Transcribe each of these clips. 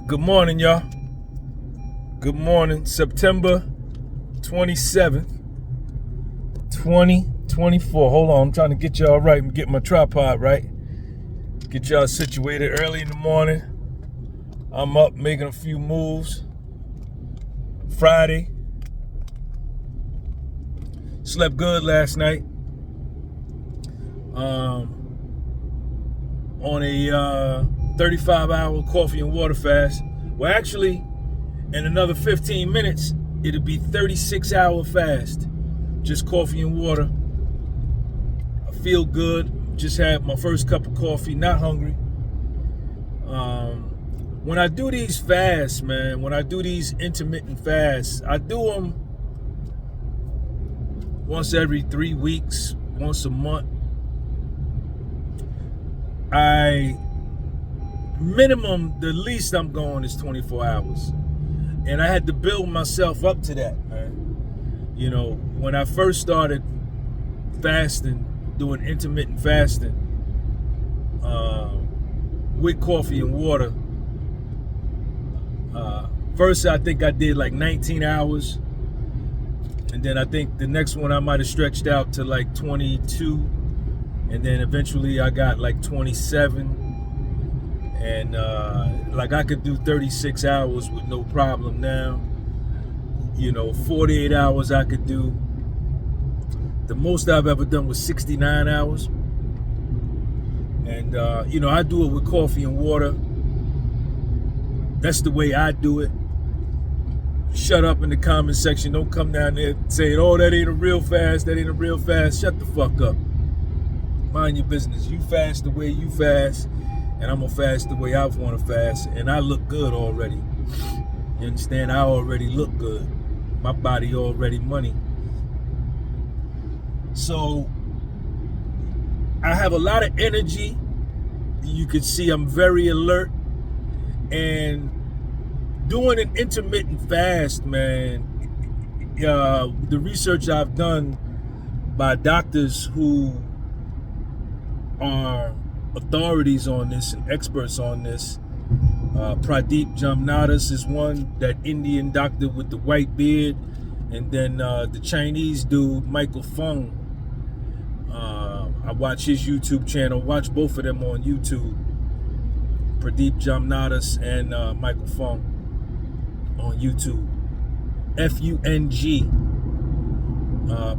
Good morning, y'all. Good morning. September 27th, 2024. Hold on, I'm trying to get y'all right and get my tripod right. Get y'all situated early in the morning. I'm up making a few moves. Friday. Slept good last night. On a 35-hour coffee and water fast. Well, actually, in another 15 minutes, it'll be 36-hour fast. Just coffee and water. I feel good. Just had my first cup of coffee. Not hungry. When I do these fasts, man, when I do these intermittent fasts, I do them once every 3 weeks, once a month. The least I'm going is 24 hours. And I had to build myself up to that, man. You know, when I first started fasting, doing intermittent fasting, with coffee and water, first I think I did like 19 hours. And then I think the next one I might have stretched out to like 22. And then eventually I got like 27. And like I could do 36 hours with no problem now. You know, 48 hours I could do. The most I've ever done was 69 hours. And, you know, I do it with coffee and water. That's the way I do it. Shut up in the comment section. Don't come down there saying, oh, that ain't a real fast. That ain't a real fast. Shut the fuck up. Mind your business. You fast the way you fast. And I'm gonna fast the way I want to fast, and I look good already. You understand? I already look good. My body already money. So I have a lot of energy. You can see I'm very alert. And doing an intermittent fast, man, the research I've done by doctors who are authorities on this and experts on this. Pradeep Jamnadas is one, that Indian doctor with the white beard, and then the Chinese dude, Michael Fung. I watch his YouTube channel, watch both of them on YouTube. Pradeep Jamnadas and Michael Fung on YouTube. F-U-N-G.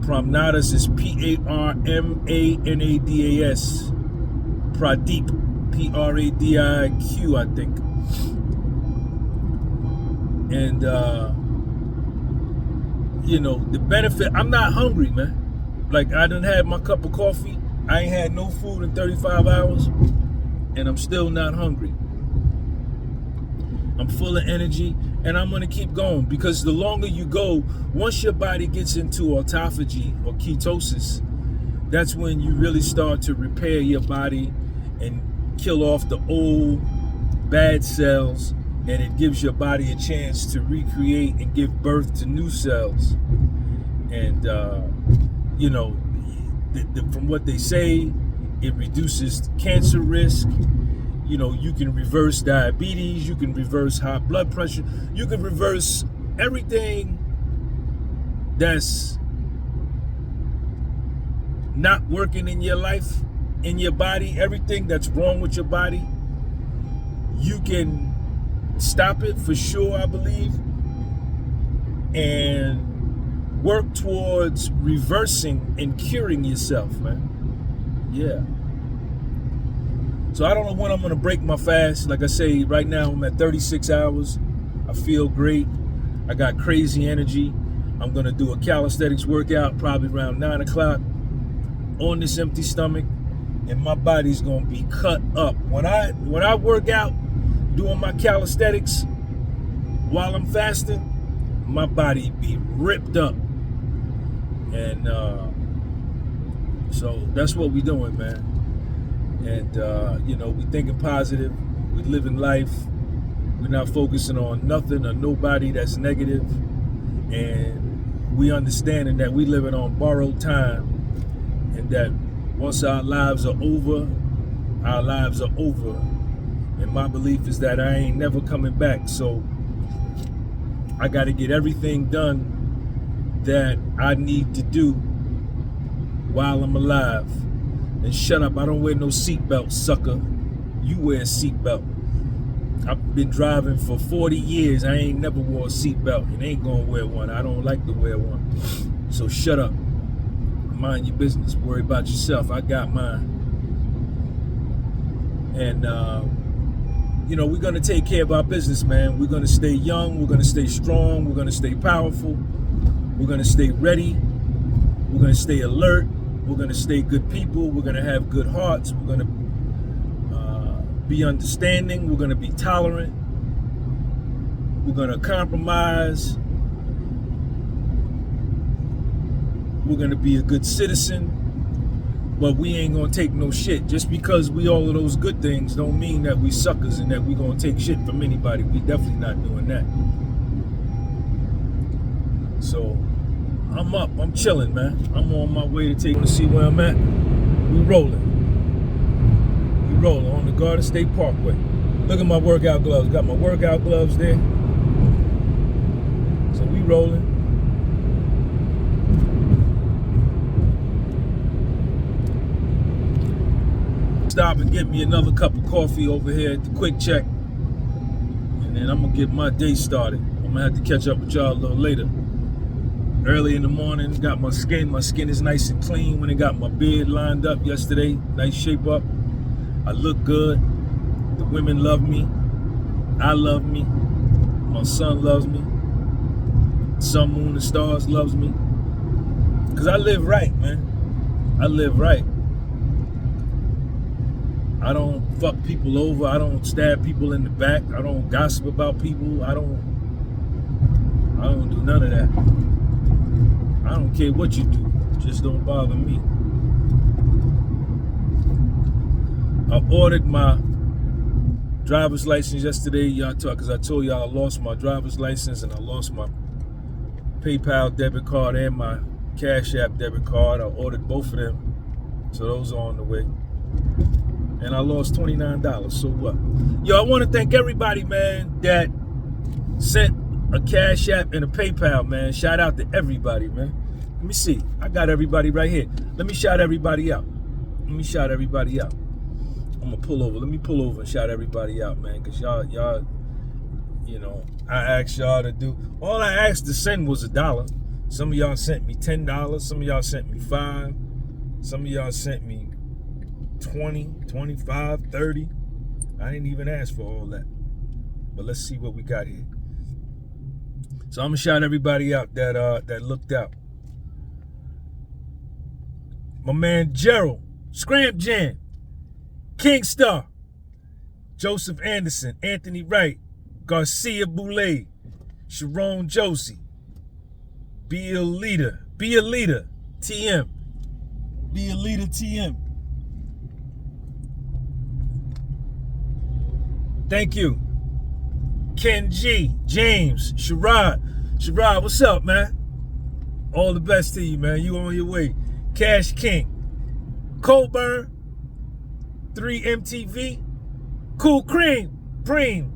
Pramnadas is P-A-R-M-A-N-A-D-A-S. Pradeep, P-R-A-D-I-Q, I think. And, you know, the benefit, I'm not hungry, man. Like, I done had my cup of coffee. I ain't had no food in 35 hours, and I'm still not hungry. I'm full of energy, and I'm gonna keep going, because the longer you go, once your body gets into autophagy or ketosis, that's when you really start to repair your body and kill off the old bad cells, and it gives your body a chance to recreate and give birth to new cells. And you know, from what they say, it reduces cancer risk. You know, you can reverse diabetes, you can reverse high blood pressure, you can reverse everything that's not working in your life, in your body, everything that's wrong with your body. You can stop it for sure, I believe, and work towards reversing and curing yourself, man. Yeah. So I don't know when I'm gonna break my fast. Like I say, right now I'm at 36 hours. I feel great. I got crazy energy. I'm gonna do a calisthenics workout probably around 9 o'clock on this empty stomach, and my body's gonna be cut up. When I work out doing my calisthenics while I'm fasting, my body be ripped up. And so that's what we doing, man. And you know, we thinking positive, we living life, we're not focusing on nothing or nobody that's negative, and we understanding that we living on borrowed time, and that once our lives are over, And my belief is that I ain't never coming back. So I got to get everything done that I need to do while I'm alive. And shut up, I don't wear no seatbelt, sucker. You wear a seatbelt. I've been driving for 40 years. I ain't never wore a seatbelt and ain't gonna wear one. I don't like to wear one. So shut up. Mind your business. Worry about yourself. I got mine. And, we're gonna take care of our business, man. We're gonna stay young. We're gonna stay strong. We're gonna stay powerful. We're gonna stay ready. We're gonna stay alert. We're gonna stay good people. We're gonna have good hearts. We're gonna be understanding. We're going to be tolerant. We're going to compromise. We're going to be a good citizen. But we ain't going to take no shit. Just because we all of those good things don't mean that we suckers and that we going to take shit from anybody. We definitely not doing that. So I'm up. I'm chilling, man. I'm on my way to see where I'm at. We rolling. Rolling on the Garden State Parkway. Look at my workout gloves. Got my workout gloves there. So we rolling. Stop and get me another cup of coffee over here at the Quick Check. And then I'm going to get my day started. I'm going to have to catch up with y'all a little later. Early in the morning, got my skin. My skin is nice and clean when I got my beard lined up yesterday. Nice shape up. I look good. The women love me. I love me. My son loves me. Sun, moon, and stars loves me. Because I live right, man. I live right. I don't fuck people over. I don't stab people in the back. I don't gossip about people. I don't do none of that. I don't care what you do. Just don't bother me. I ordered my driver's license yesterday, y'all talk, because I told y'all I lost my driver's license and I lost my PayPal debit card and my Cash App debit card. I ordered both of them, so those are on the way. And I lost $29, so what? Yo, I want to thank everybody, man, that sent a Cash App and a PayPal, man. Shout out to everybody, man. Let me see. I got everybody right here. Let me shout everybody out. I'm gonna pull over. Let me pull over and shout everybody out, man. Cause y'all, I asked y'all to do. All I asked to send was $1. Some of y'all sent me $10. Some of y'all sent me $5. Some of y'all sent me 20, 25, 30. I didn't even ask for all that. But let's see what we got here. So I'm gonna shout everybody out that looked out. My man Gerald, Scramp Jan, King Star, Joseph Anderson, Anthony Wright, Garcia Boulay, Sharon Josie, Be a Leader, TM. Be a Leader, TM. Thank you. Ken G, James, Sherrod, what's up, man? All the best to you, man. You on your way. Cash King, Colburn, 3MTV, Cool Cream, Preem,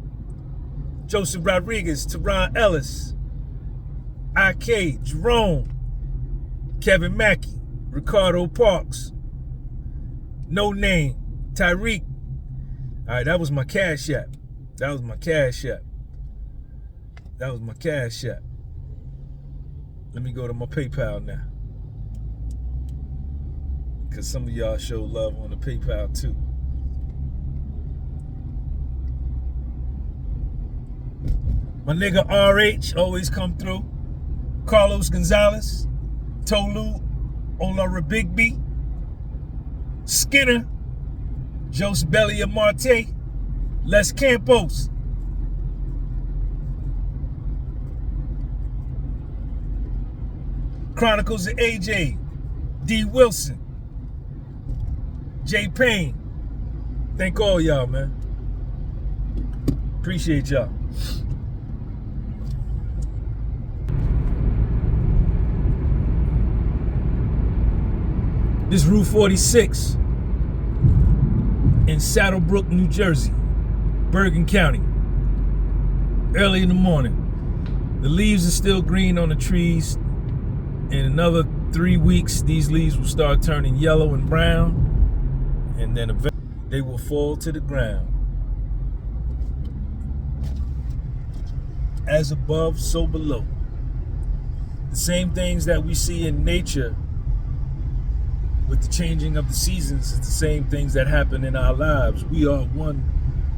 Joseph Rodriguez, Teron Ellis, IK, Jerome, Kevin Mackey, Ricardo Parks, No Name, Tyreek. All right, that was my Cash App. Let me go to my PayPal now. Because some of y'all show love on the PayPal too. My nigga RH always come through. Carlos Gonzalez, Tolu Olarabigby, Skinner, Jose Belia Marte, Les Campos, Chronicles of AJ, D. Wilson, J. Payne. Thank all y'all, man. Appreciate y'all. This Route 46 in Saddlebrook, New Jersey. Bergen County, early in the morning. The leaves are still green on the trees. In another 3 weeks, these leaves will start turning yellow and brown, and then eventually they will fall to the ground. As above, so below. The same things that we see in nature with the changing of the seasons is the same things that happen in our lives. We are one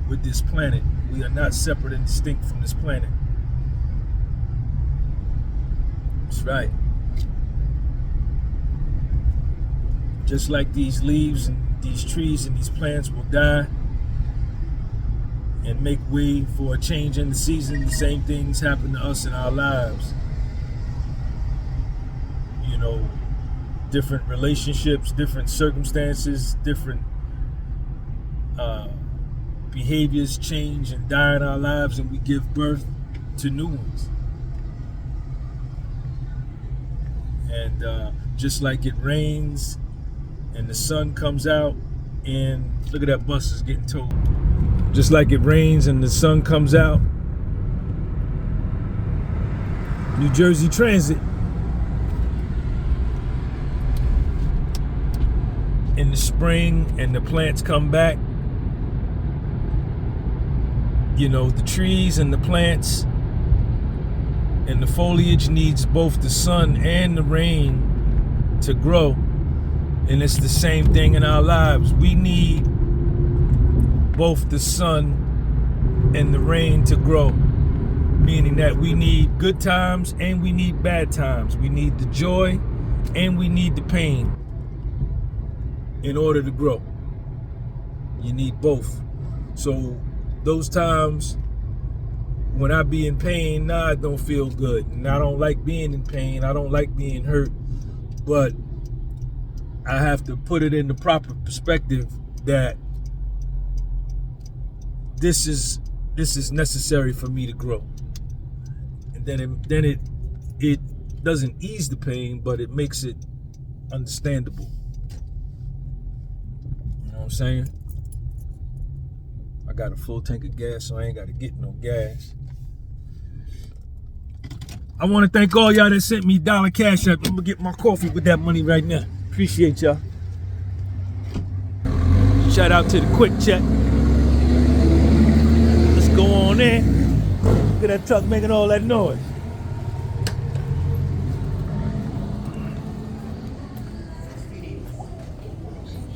with this planet. We are not separate and distinct from this planet. That's right. Just like these leaves and these trees and these plants will die and make way for a change in the season, the same things happen to us in our lives. You know, different relationships, different circumstances, different behaviors change and die in our lives, and we give birth to new ones. And just like it rains and the sun comes out, and look at that bus is getting towed. Just like it rains and the sun comes out, New Jersey Transit in the spring and the plants come back. You know, the trees and the plants and the foliage needs both the sun and the rain to grow. And it's the same thing in our lives. We need both the sun and the rain to grow, meaning that we need good times and we need bad times. We need the joy and we need the pain in order to grow. You need both. So those times when I be in pain, I don't feel good. And I don't like being in pain. I don't like being hurt. But I have to put it in the proper perspective that this is necessary for me to grow. And then it doesn't ease the pain, but it makes it understandable. You know what I'm saying? I got a full tank of gas, so I ain't got to get no gas. I want to thank all y'all that sent me dollar cash up. I'm gonna get my coffee with that money right now. Appreciate y'all. Shout out to the Quick Check. Let's go on in. Look at that truck making all that noise.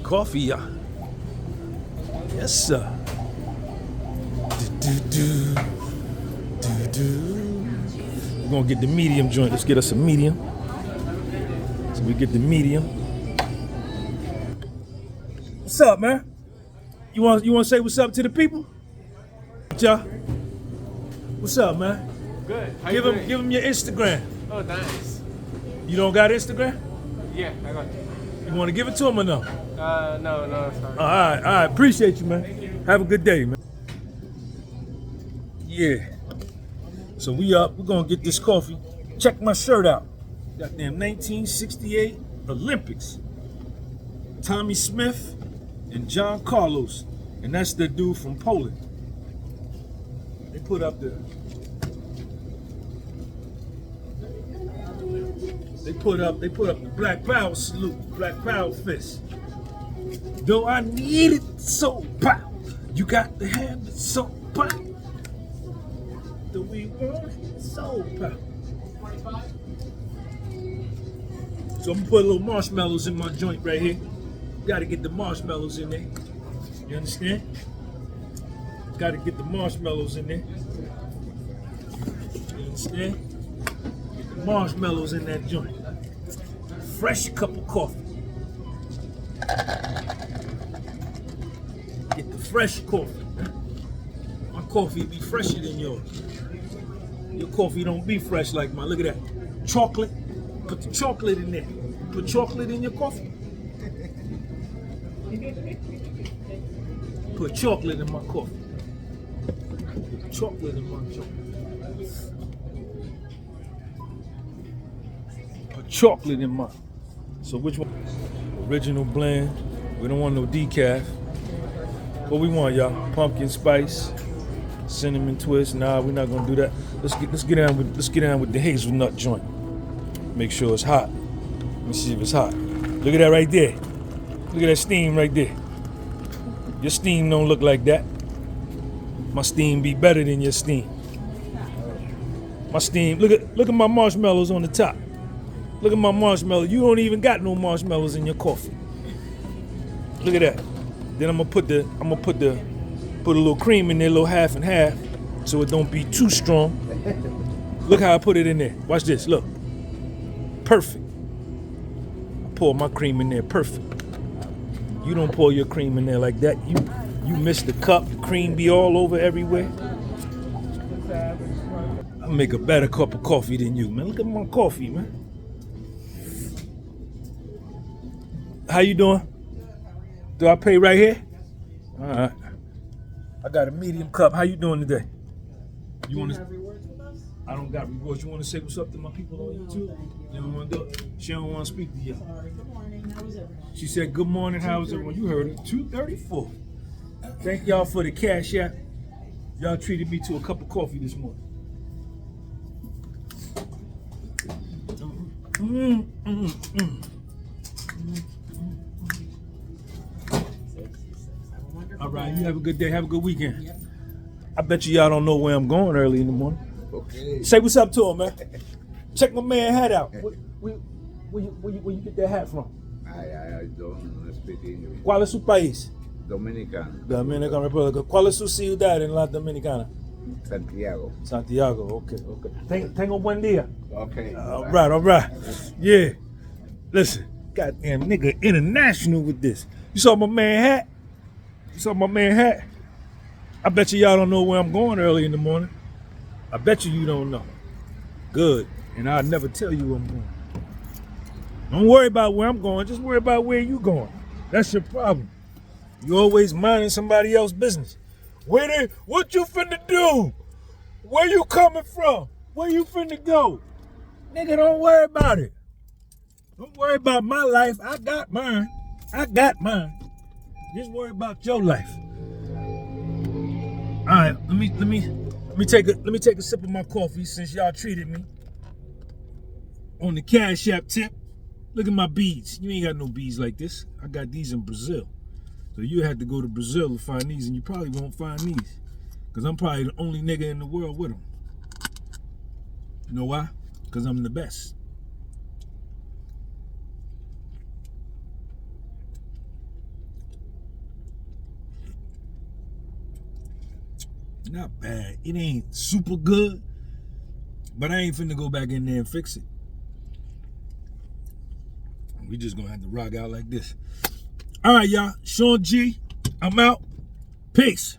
Coffee, y'all. Yes, sir. We're gonna get the medium joint. Let's get us a medium. So we get the medium. What's up, man? You want to say what's up to the people? Y'all? What's up, man? Good. Give them your Instagram. Oh, nice. You don't got Instagram? Yeah, I got it. You want to give it to them or no? No, sorry. All right. Appreciate you, man. Have a good day, man. Yeah. So we up. We're gonna get this coffee. Check my shirt out. Goddamn 1968 Olympics. Tommy Smith and John Carlos, and that's the dude from Poland. They put up the Black Power salute, Black Power fist. Though I need it so pow, you got to have it so pow. Do we want it so pow? So I'm gonna put a little marshmallows in my joint right here. Gotta get the marshmallows in there. You understand? Gotta get the marshmallows in there. You understand? Get the marshmallows in that joint. Fresh cup of coffee. Get the fresh coffee. My coffee be fresher than yours. Your coffee don't be fresh like mine. Look at that. Chocolate. Put the chocolate in there. Put chocolate in your coffee. Put chocolate in my coffee. Put chocolate in my chocolate. Put chocolate in my. So which one? Original blend. We don't want no decaf. What we want, y'all? Pumpkin spice. Cinnamon twist. Nah, we're not gonna do that. Let's get down with the hazelnut joint. Make sure it's hot. Let me see if it's hot. Look at that right there. Look at that steam right there. Your steam don't look like that. My steam be better than your steam. My steam. Look at my marshmallows on the top. Look at my marshmallow. You don't even got no marshmallows in your coffee. Look at that. Then I'm gonna put a little cream in there, a little half and half, so it don't be too strong. Look how I put it in there. Watch this. Look. Perfect. I pour my cream in there. Perfect. You don't pour your cream in there like that. You miss the cup. The cream be all over everywhere. I make a better cup of coffee than you, man. Look at my coffee, man. How you doing? Do I pay right here? All right. I got a medium cup. How you doing today? You want to have rewards with us? I don't got rewards. You want to say what's up to my people on YouTube? You don't want to do it? She don't want to speak to you. Sorry. Good morning. How was everyone? She said, good morning. How was everyone? You heard it. 2:34. Thank y'all for the cash app. Y'all treated me to a cup of coffee this morning. All right, you have a good day. Have a good weekend. Yep. I bet y'all don't know where I'm going early in the morning. Okay. Say what's up to him, man. Check my man hat out. Where you get that hat from? I don't speak English. ¿Cuál es su país? Dominican. Dominican Republic. ¿Cuál es su ciudad en la Dominicana? Santiago. Santiago. Okay. Tengo un buen día. Okay. All right. Yeah. Listen, goddamn nigga international with this. You saw my man hat? I bet y'all don't know where I'm going early in the morning. I bet you don't know. Good. And I'll never tell you where I'm going. Don't worry about where I'm going. Just worry about where you going. That's your problem. You always minding somebody else's business. What you finna do? Where you coming from? Where you finna go? Nigga, don't worry about it. Don't worry about my life. I got mine. Just worry about your life. All right, let me take a sip of my coffee since y'all treated me. On the Cash App tip, look at my beads. You ain't got no beads like this. I got these in Brazil. So you had to go to Brazil to find these, and you probably won't find these. Because I'm probably the only nigga in the world with them. You know why? Because I'm the best. Not bad. It ain't super good, but I ain't finna go back in there and fix it. We just gonna have to rock out like this. All right, y'all. Sean G, I'm out. Peace.